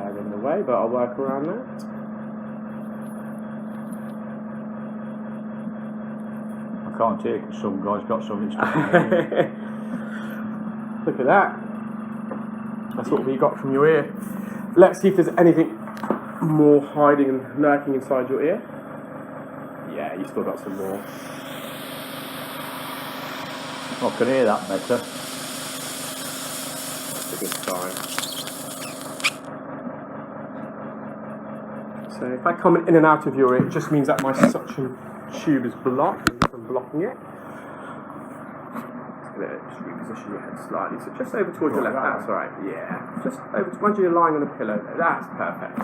hair in the way, but I'll work around that. I can't take it, some guy's got something stuck in Look at that. That's what we got from your ear. Let's see if there's anything more hiding and lurking inside your ear. Yeah, you still got some more. I can hear that better. That's a good sign. So if I come in and out of your ear, it just means that my suction tube is blocked. I'm blocking it. Just reposition your head slightly. So just over towards your left. That's alright. Yeah. Just over. Once you're lying on a pillow, that's perfect.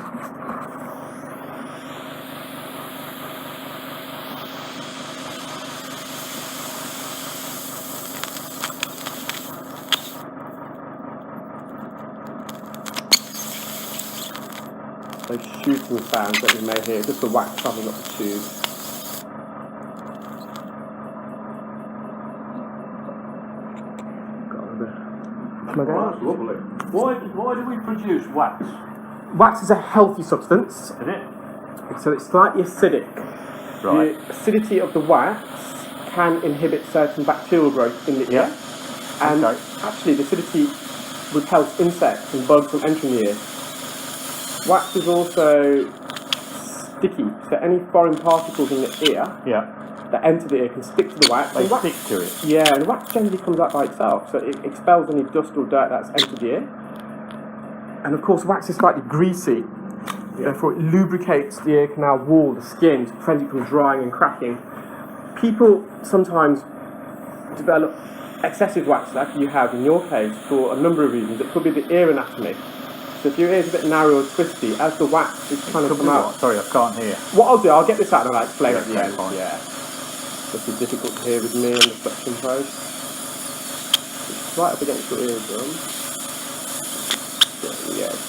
Those shooting sounds that you may hear, just the wax travelling up the tube. Oh, that's lovely. Why do we produce wax? Wax is a healthy substance. Is it? So it's slightly acidic. Right. The acidity of the wax can inhibit certain bacterial growth in the ear. And actually the acidity repels insects and bugs from entering the ear. Wax is also sticky, so any foreign particles in the ear that enter the ear can stick to the wax. They wax, stick to it? Yeah, and wax generally comes out by itself, so it expels any dust or dirt that's entered the ear. And of course wax is slightly greasy, therefore it lubricates the ear canal wall, the skin, to prevent it from drying and cracking. People sometimes develop excessive wax like you have in your case for a number of reasons. It could be the ear anatomy. So if your ear is a bit narrow or twisty, as the wax is kind of come out... Sorry, I can't hear. What I'll do, I'll get this out and I'll explain at the end. Fine. Yeah. This is difficult to hear with me in the suction post. It's right up against your eardrum. Get the edge.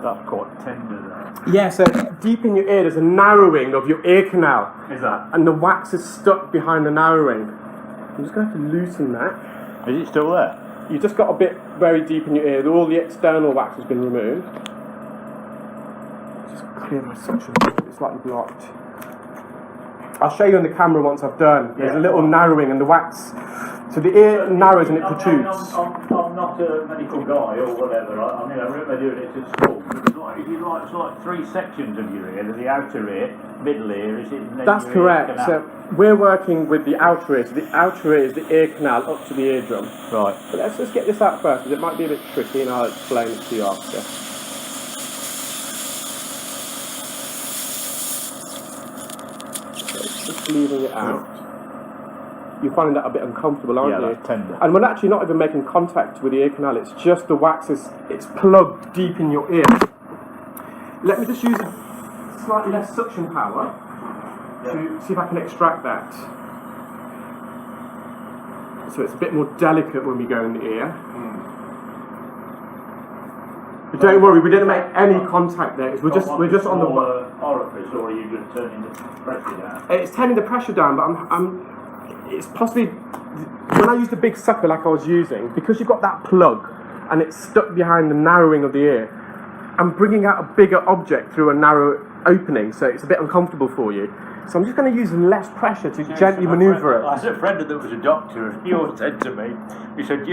That's quite tender there. Yeah, so deep in your ear there's a narrowing of your ear canal. Is that? And the wax is stuck behind the narrowing. I'm just going to have to loosen that. Is it still there? You've just got a bit very deep in your ear. All the external wax has been removed. Just clear my suction. It's slightly blocked. I'll show you on the camera once I've done. There's a little narrowing and the wax. So the ear narrows and it protrudes. I'm not a medical guy or whatever. I mean, I remember doing it at school. It's like three sections of your ear. The outer ear, middle ear, is it? That's correct. So we're working with the outer ear. So the outer ear is the ear canal up to the eardrum. Right. But let's just get this out first, because it might be a bit tricky, and I'll explain it to you after. Okay, just leaving it out. You're finding that a bit uncomfortable, aren't you? Yeah, that's tender. And we're actually not even making contact with the ear canal, it's just the wax it's plugged deep in your ear. Let me just use slightly less suction power to see if I can extract that. So it's a bit more delicate when we go in the ear. But don't worry, we didn't make any contact there. We're just on the orifice, or are you just turning the pressure down? It's turning the pressure down, but it's possibly, when I use the big sucker like I was using, because you've got that plug and it's stuck behind the narrowing of the ear, I'm bringing out a bigger object through a narrow opening, so it's a bit uncomfortable for you. So I'm just going to use less pressure to gently manoeuvre it. I had a friend that was a doctor, and he always said to me, he said,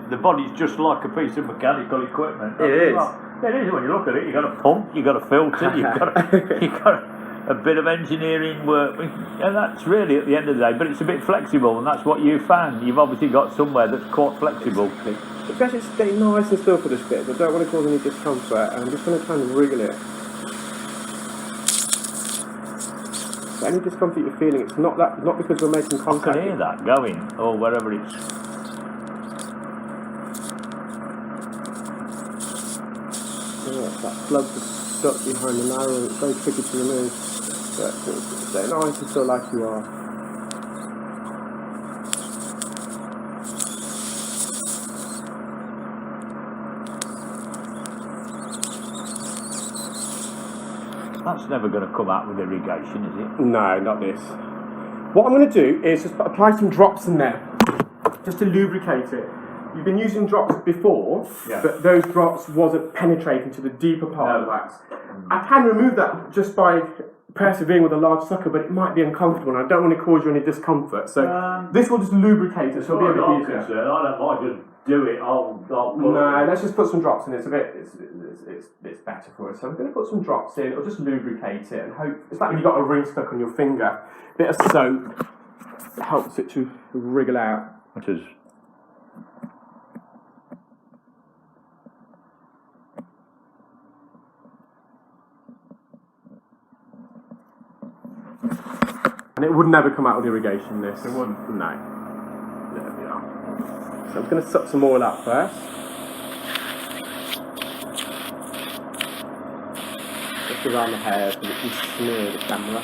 the body's just like a piece of mechanical equipment. It is. Well, it is when you look at it. You've got a pump, you've got a filter, you've got a bit of engineering work, and that's really at the end of the day, but it's a bit flexible, and that's what you found. You've obviously got somewhere that's quite flexible. It's actually stay nice and still for this bit, but I don't want to cause any discomfort, and I'm just going to try and wriggle it. So any discomfort you're feeling, it's not because we're making contact. I can hear that going, or wherever it's... plugs are stuck behind the narrow. It's very tricky to remove. But stay nice and still like you are. That's never going to come out with irrigation, is it? No, not this. What I'm going to do is just apply some drops in there, just to lubricate it. You've been using drops before, but those drops wasn't penetrating to the deeper part of the wax. I can remove that just by persevering with a large sucker, but it might be uncomfortable, and I don't want to cause you any discomfort. So this will just lubricate it, so it'll be a bit easier. I don't mind, just do it. I'll put No, let's just put some drops in. It's better for us. So I'm going to put some drops in. It'll just lubricate it, and hope it's like when you've got a ring stuck on your finger. A bit of soap helps it to wriggle out. Which is. And it would never come out with irrigation, this. It wouldn't? No. There we are. So I'm going to suck some oil out first. Just around the hair so it can smear the camera.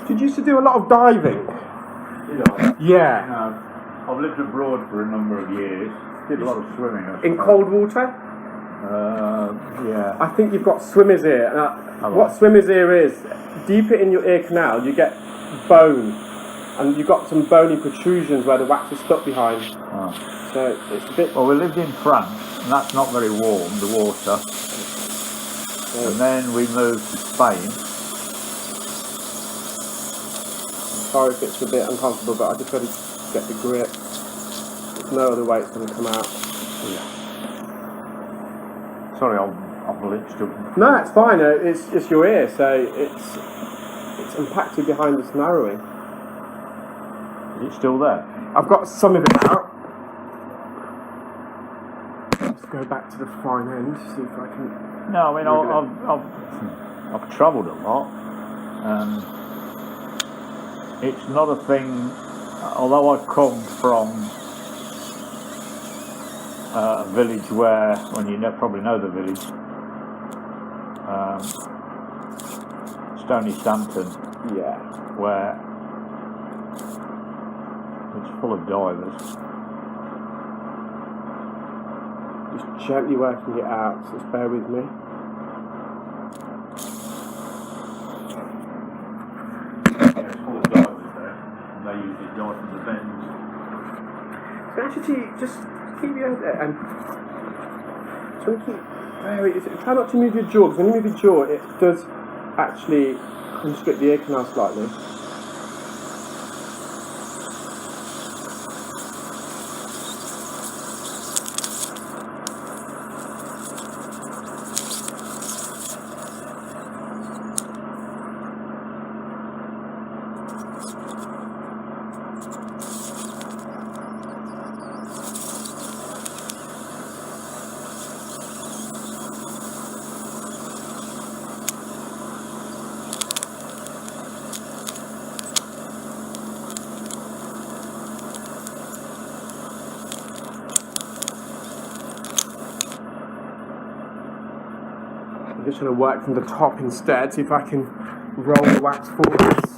Did you used to do a lot of diving? Did I? Yeah. I've lived abroad for a number of years. Did a lot of swimming. In cold water? Yeah. I think you've got swimmer's ear. What swimmer's ear is, deeper in your ear canal, you get bone, and you've got some bony protrusions where the wax is stuck behind. Oh. So it's a bit. Well, we lived in France, and that's not very warm, the water. And then we moved to Spain. Sorry if it's a bit uncomfortable, but I just got to get the grip. There's no other way it's going to come out. Yeah. Sorry, I've blitzed up. No, that's fine. It's your ear, so it's impacted behind this narrowing. Is it still there? I've got some of it out. Let's go back to the fine end, see if I can. No, I mean I've travelled a lot. It's not a thing. Although I come from a village where, you probably know the village, Stony Stanton. Yeah. Where it's full of divers. Just gently working it out, so just bear with me. Yeah, it's full of divers there. And they usually dive from the bends. So actually, just keep your head there and try to keep try not to move your jaw, because when you move your jaw, it does actually constrict the ear canal slightly. I'm just going to work from the top instead, see if I can roll the wax forwards.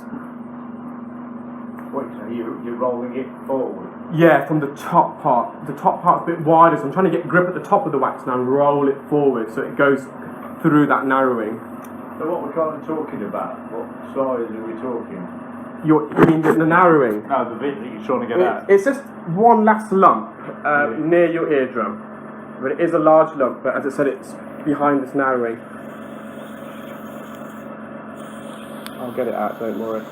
What, so you're rolling it forward? Yeah, from the top part. The top part's a bit wider, so I'm trying to get grip at the top of the wax now and roll it forward so it goes through that narrowing. So what we're kind of talking about, what size are we talking? You mean the narrowing? No, the bit that you're trying to get at. It's just one last lump near your eardrum. But it is a large lump, but as I said, it's behind this narrowing. I'll get it out, don't worry.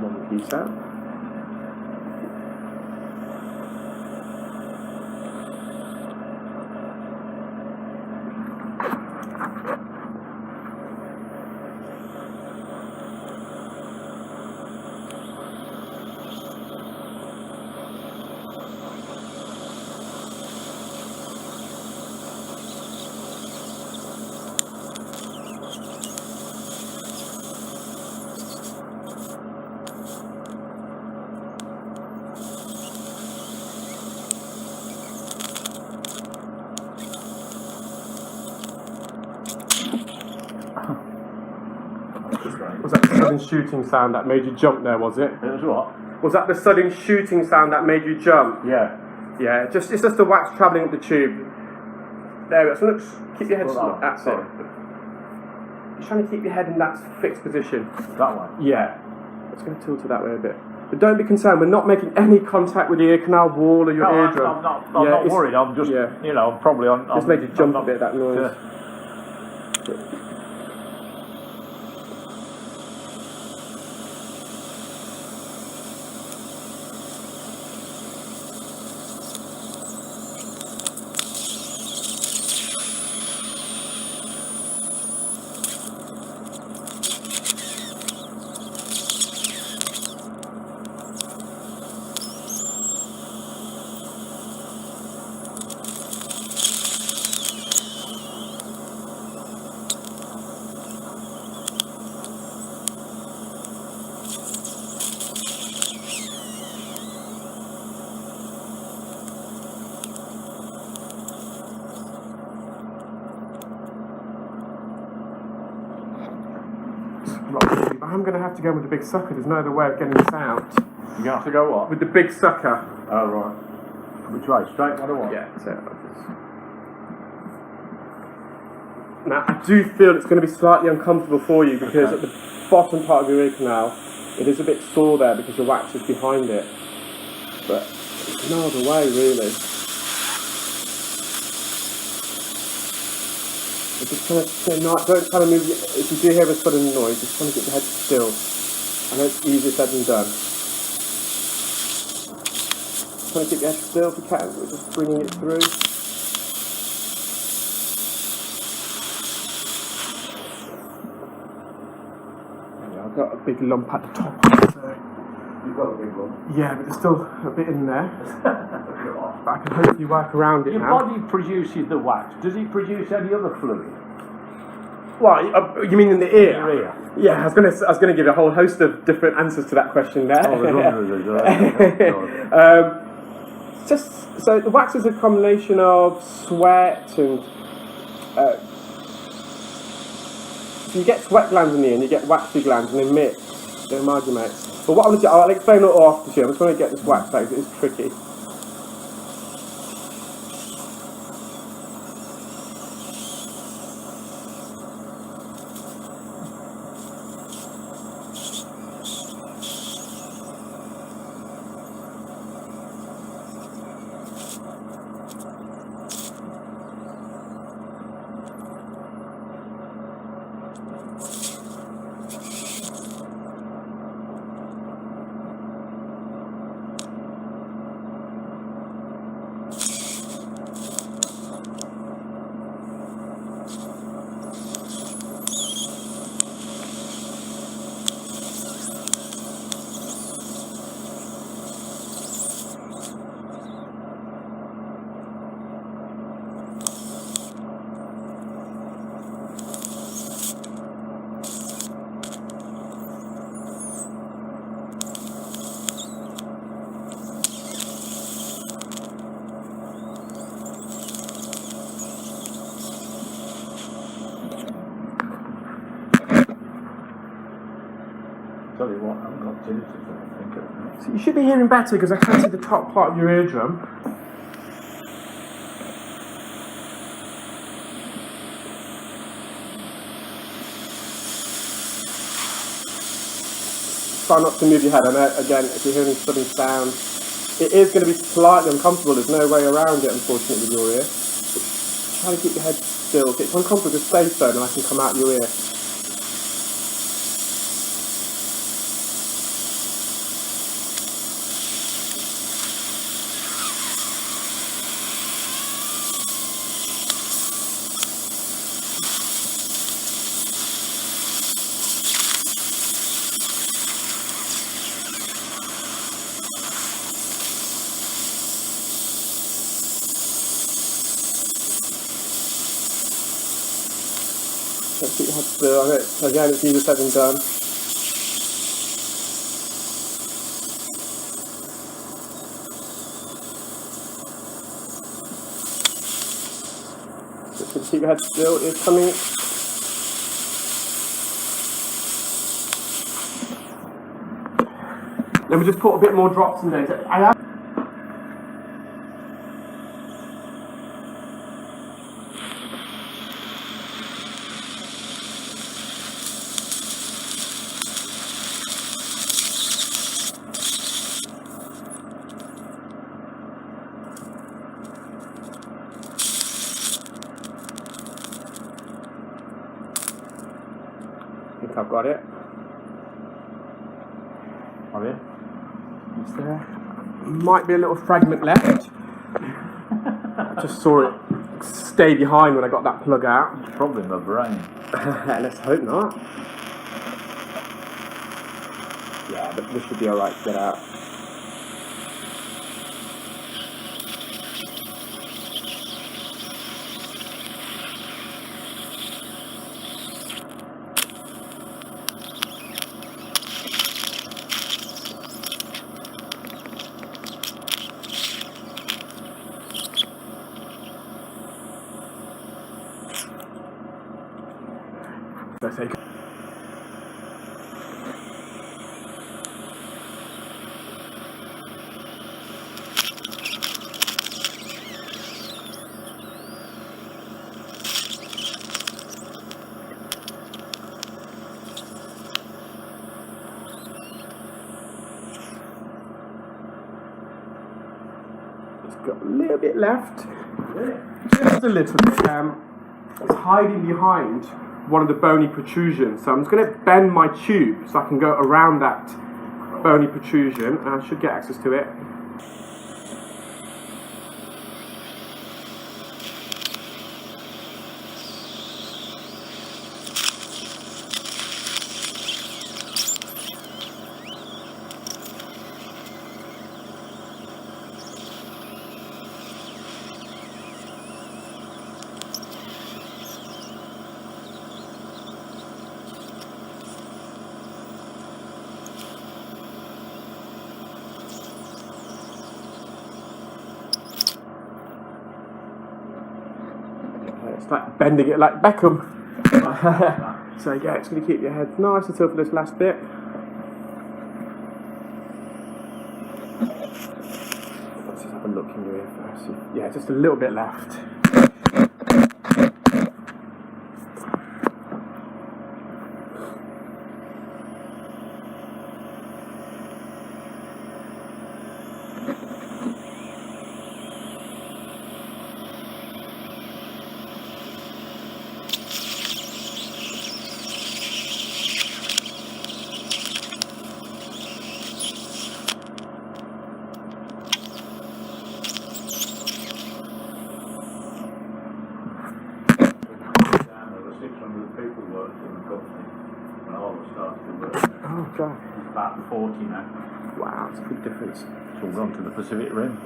One piece out. Was that the sudden shooting sound that made you jump there, was it? It was what? Was that the sudden shooting sound that made you jump? Yeah. Yeah, it's just the wax travelling up the tube. There we go. So keep your head still. That's it. You're trying to keep your head in that fixed position. That one? Yeah. It's going to tilt it that way a bit. But don't be concerned, we're not making any contact with the ear canal wall or your eardrum. I'm not worried, I'm just, you know, I'm probably on... Just made you jump a bit, that noise. I'm going to have to go with the big sucker. There's no other way of getting this out. You're going to have to go what? With the big sucker. Oh, right. Which way? Straight one or what? Yeah, that's it. Now, I do feel it's going to be slightly uncomfortable for you because at the bottom part of your ear canal, it is a bit sore there because the wax is behind it. But there's no other way, really. Just trying to don't try to move. If you do hear a sudden noise, just trying to get your head still. I know it's easier said than done. Trying to keep your head still if you can. We're just bringing it through. Yeah, I've got a big lump at the top. So. You've got a big lump. Yeah, but there's still a bit in there. But I can hopefully work around it now. Your body produces the wax. Does it produce any other fluid? What, you mean in the ear? In your ear? Yeah, I was going to give you a whole host of different answers to that question there. So the wax is a combination of sweat and so you get sweat glands in the ear and you get waxy glands and they mix, they amalgamate. But what I'm going to do, I'll explain it all after you. I'm just going to get this wax out because it's tricky. Tell you what, I haven't got tinnitus, I think, at the minute. So you should be hearing better because I can see the top part of your eardrum. Try not to move your head. I know, again, if you're hearing sudden sound, it is going to be slightly uncomfortable. There's no way around it, unfortunately, with your ear. But try to keep your head still. If it's uncomfortable, just stay so, and I can come out your ear. Let's keep your head still on it. So again, it's easier said than done. Just keep your head still. It's coming. Let me just put a bit more drops in there. I have I think I've got it. Are you? It's there. Might be a little fragment left. I just saw it stay behind when I got that plug out. It's probably my brain. Let's hope not. Yeah, but this should be alright to get out. Let's take it. It's got a little bit left. Just a little bit. It's hiding behind one of the bony protrusions, so I'm just going to bend my tube so I can go around that bony protrusion, and I should get access to it. It's like bending it like Beckham. So yeah, it's going to keep your head nice until for this last bit. Let's just have a look in your ear first. Yeah, just a little bit left. People worked in the company when I was starting to work. Oh god. It's about 40 now. Wow, it's a big difference. It's all gone to the Pacific Rim.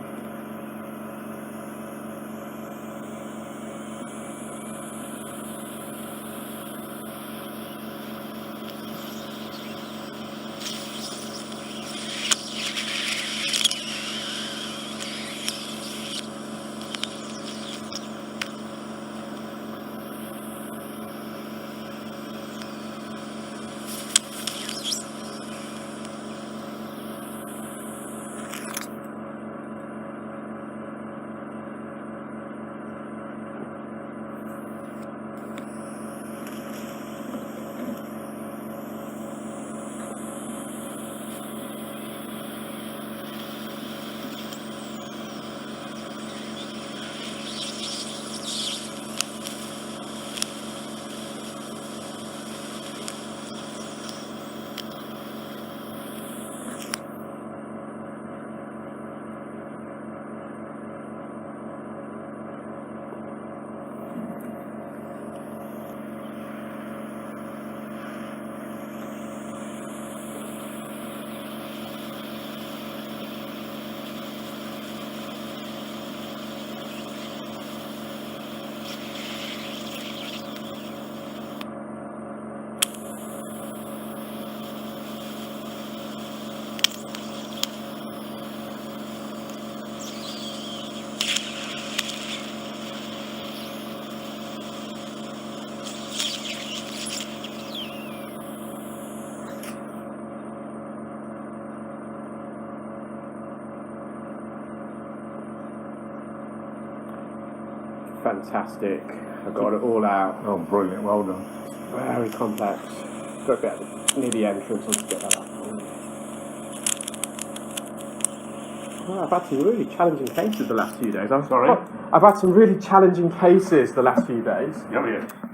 fantastic. I got it all out. Oh, brilliant! Well done. Very complex. Got a bit near the entrance. Let's get that up. Well, I've had some really challenging cases the last few days. I've had some really challenging cases the last few days.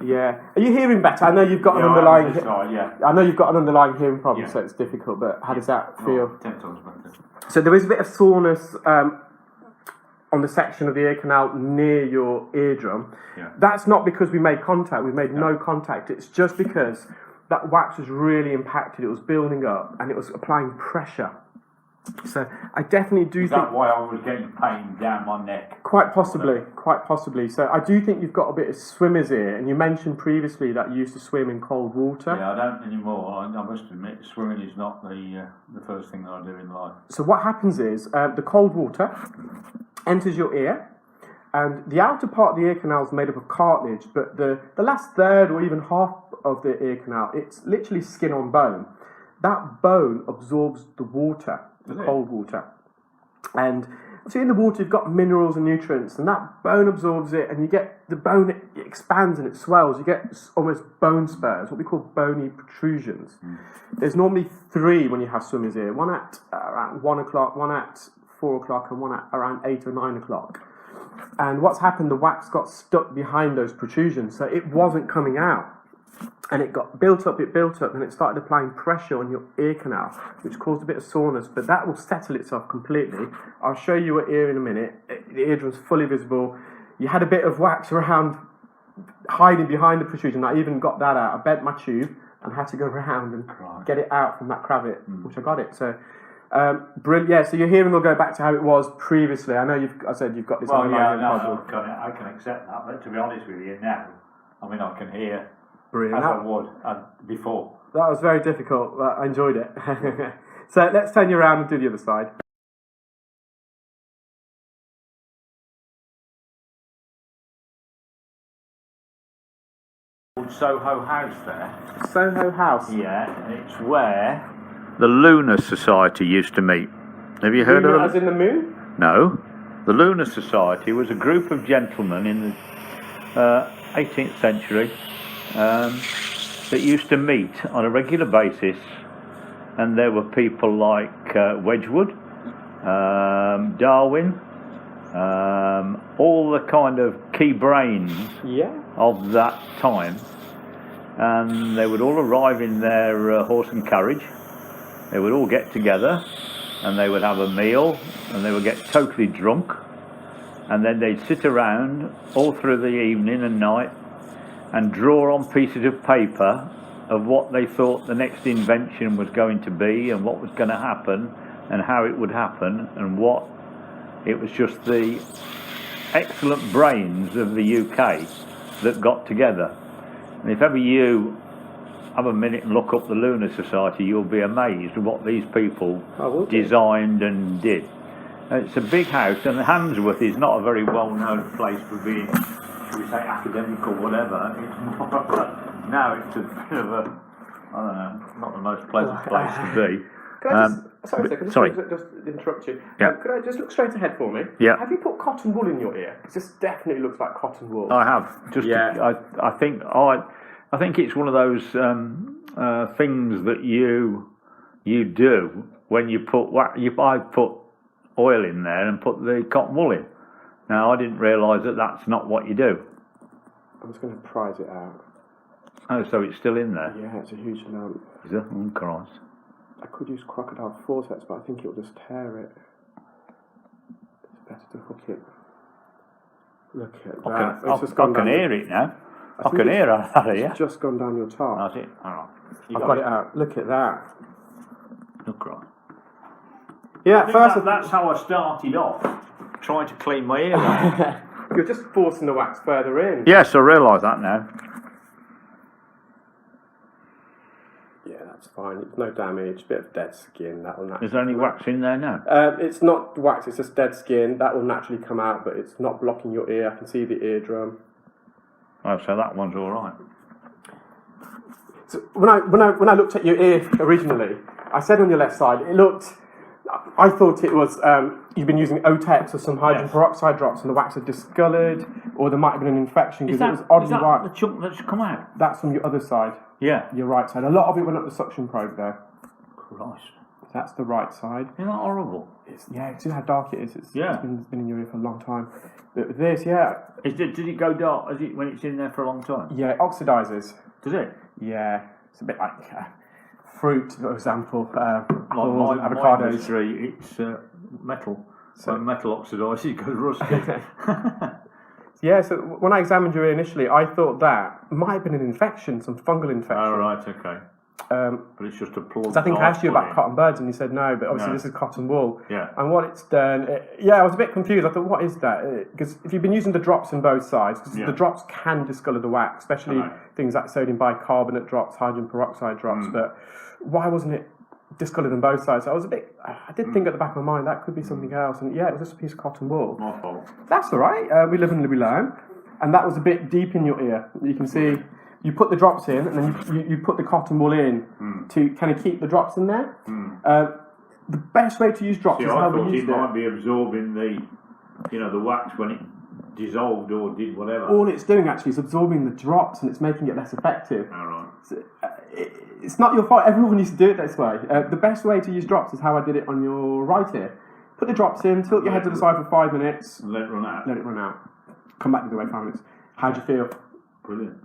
Yeah. Are you hearing better? I know you've got an underlying. I know you've got an underlying hearing problem, so it's difficult. But how does that feel? 10 times better. So there is a bit of soreness on the section of the ear canal near your eardrum. Yeah. That's not because we made contact. We made no contact. It's just because that wax was really impacted. It was building up and it was applying pressure. So I definitely do think. Is that why I was getting pain down my neck? Quite possibly. So I do think you've got a bit of swimmer's ear, and you mentioned previously that you used to swim in cold water. Yeah, I don't anymore. I must admit, swimming is not the first thing that I do in life. So what happens is the cold water enters your ear, and the outer part of the ear canal is made up of cartilage, but the last third or even half of the ear canal, it's literally skin on bone. That bone absorbs the water, the cold water. And so in the water you've got minerals and nutrients, and that bone absorbs it, and you get the bone, it expands and it swells. You get almost bone spurs, what we call bony protrusions. There's normally 3 when you have swimmer's ear, one at around 1 o'clock, one at 4 o'clock, and one at around 8 or 9 o'clock. And what's happened, the wax got stuck behind those protrusions, so it wasn't coming out. And it got built up, and it started applying pressure on your ear canal, which caused a bit of soreness, but that will settle itself completely. I'll show you your ear in a minute. The eardrum's fully visible. You had a bit of wax around, hiding behind the protrusion. I even got that out. I bent my tube and had to go around and get it out from that cravat, which I got it. So, brilliant. Yeah, so your hearing will go back to how it was previously. I know I said you've got this problem. I can accept that, but to be honest with you now, I mean, I can hear. Brilliant. As I would before. That was very difficult, but I enjoyed it. So let's turn you around and do the other side. Soho House there. Soho House? Yeah, it's where the Lunar Society used to meet. Have you heard of it? As in the moon? No. The Lunar Society was a group of gentlemen in the 18th century that used to meet on a regular basis, and there were people like Wedgwood, Darwin, all the kind of key brains of that time, and they would all arrive in their horse and carriage. They would all get together and they would have a meal and they would get totally drunk, and then they'd sit around all through the evening and night and draw on pieces of paper of what they thought the next invention was going to be and what was going to happen and how it would happen, and what it was just the excellent brains of the UK that got together. And if ever you have a minute and look up the Lunar Society, you'll be amazed at what these people designed and did. And it's a big house, and Handsworth is not a very well-known place for being, should we say, academic or whatever. It's more, now it's a bit of a, I don't know, not the most pleasant place to be. Can I just interrupt you. Yeah. Could I just look straight ahead for me? Yeah. Have you put cotton wool in your ear? This definitely looks like cotton wool. I have. I think it's one of those things that you do when you put I put oil in there and put the cotton wool in. Now, I didn't realise that that's not what you do. I'm just going to prise it out. Oh, so it's still in there? Yeah, it's a huge amount. Is it? Oh, Christ. I could use crocodile forceps, but I think it'll just tear it. It's better to hook it. Look at that. I can hear it now. I can hear it. It's just gone down your top. That's it. Oh, I've got it out. Look at that. Look right. Yeah, that's how I started off, trying to clean my ear out. You're just forcing the wax further in. Yes, I realise that now. Yeah, that's fine. It's no damage. Bit of dead skin. That will naturally. Is there any wax in there now? It's not wax. It's just dead skin. That will naturally come out, but it's not blocking your ear. I can see the eardrum. Oh, so that one's all right. So when I looked at your ear originally, I said on your left side, it looked. I thought it was you've been using Otex or some hydrogen Yes. peroxide drops and the wax had discoloured, or there might have been an infection Is because it that, was oddly is that white. the chunk that's come out? That's from your other side, Yeah. your right side. A lot of it went up the suction probe there. Christ. That's the right side. Isn't that horrible? See how dark it is. It's Yeah. been in your ear for a long time. But with this, yeah, Did it go dark when it's in there for a long time? yeah, it oxidizes. Does it? Yeah, it's a bit like fruit, for example, Like apples and my avocados. industry, it's metal. So when metal oxidises, it goes rusty. Yeah, so when I examined your ear initially, I thought that might have been an infection, some fungal infection. Oh, right, okay. But it's just a plug. So I think I asked you about cotton buds, and you said no, but obviously No. this is cotton wool. Yeah. And what it's done, I was a bit confused. I thought, what is that? Because if you've been using the drops in both sides, because Yeah. the drops can discolour the wax, especially Right. things like sodium bicarbonate drops, hydrogen peroxide drops. But why wasn't it discoloured on both sides? So I was a bit. I did think at the back of my mind that could be something else, and yeah, it was just a piece of cotton wool. My fault. That's all right. We live and we learn. And that was a bit deep in your ear. You can see you put the drops in, and then you put the cotton wool in to kind of keep the drops in there. The best way to use drops See, is I how we thought used it it. might be absorbing the wax when it dissolved or did whatever. All it's doing actually is absorbing the drops, and it's making it less effective. All right. So, it's not your fault. Everyone used to do it this way. The best way to use drops is how I did it on your right ear. Put the drops in, tilt your head to the side for 5 minutes, Let it run out. let it run out. Come back to the way 5 minutes. How'd you feel? Brilliant.